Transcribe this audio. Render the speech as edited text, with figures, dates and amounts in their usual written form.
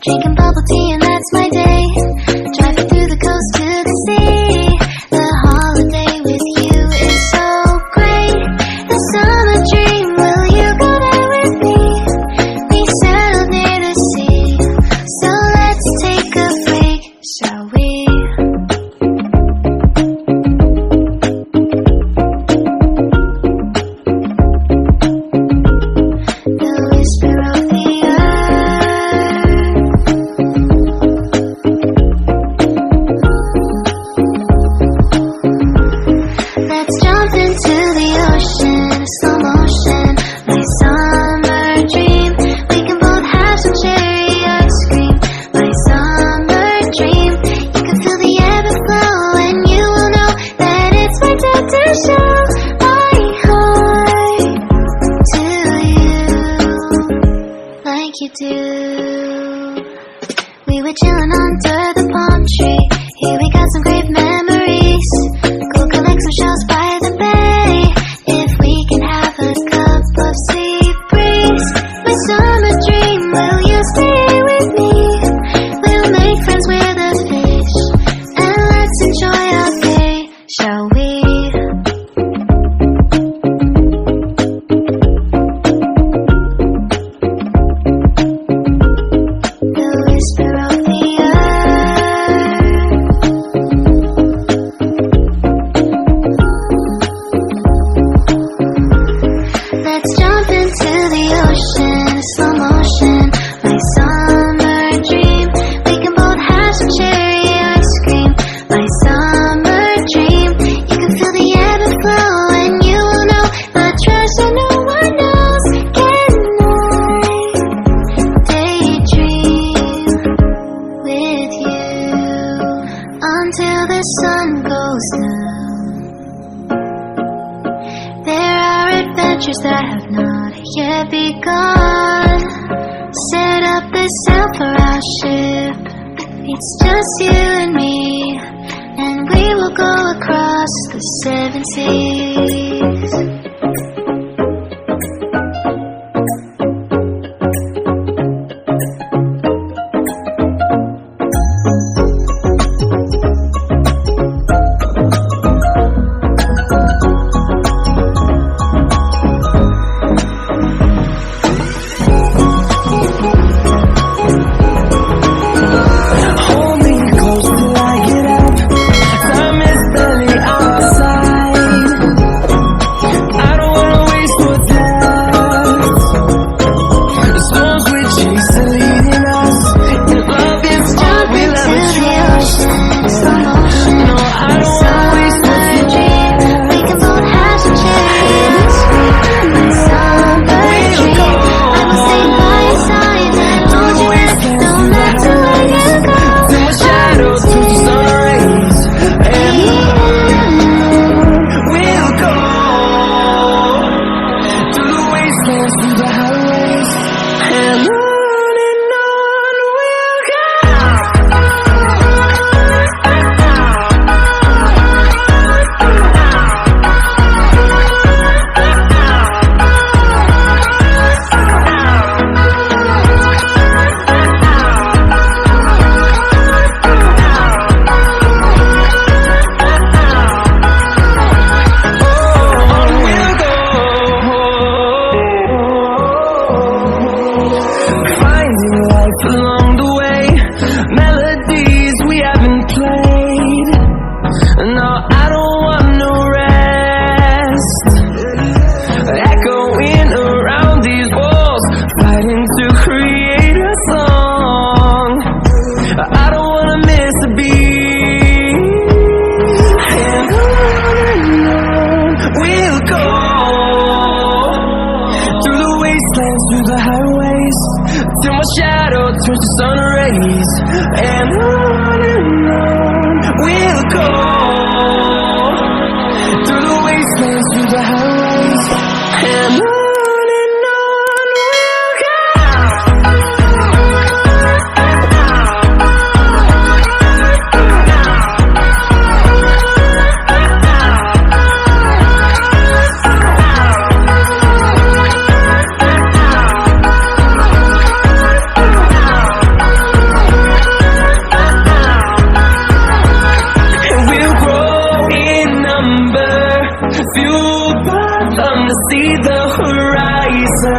Drinking bubble tea and that's my day. Driving through the coast to the sea. The holiday with you is so great. The summer dream, will you go there with me? We settled near the sea, so let's take a break, shall we? The whisper of the let's jump into the ocean, slow motion, my summer dream. We can both have some cherry ice cream, my summer dream. You can feel the ebb and flow, and you will know that it's my time to show my heart to you, like you do. We were chilling under the palm tree. Here we got some great memories. Go collect some shells by the bay. If we can have a cup of sea breeze, my summer dream, will you stay with me? We'll make friends with the fish, and let's enjoy our day, shall we? The whisper of the let's jump into the ocean, slow motion, my summer dream. We can both have some cherry ice cream, my summer dream. You can feel the ebb and flow, and you will know the treasure no one knows. Can I daydream with you until the sun goes down? There are adventures that have not yet begun. Set up the sail for our ship. It's just you and me, and we will go across the 7 seas. Hold me close till I get up. Time is barely on our side. I don't wanna waste what's left. The storms we chase are leading us, and love is all we'll ever trust. No, I don't wanna waste what's left. We can both have some cherry ice cream, my summer dream. I will stay by your side and hold your hand, no matter where you go. Till my shadow turns to sun rays, and we'll go through the wastelands, through the highways, and on we'll go. Finding life along the way, melodies we haven't played. No, I don't want no rest. Echoing around these walls, fighting to create a song. I don't wanna miss a beat. And on we'll go through the wastelands, through the highways, till my shadow turns to sun rays, and on we'll go through the wastelands, through the highways, and on we'll go. fueled by them to see the horizon.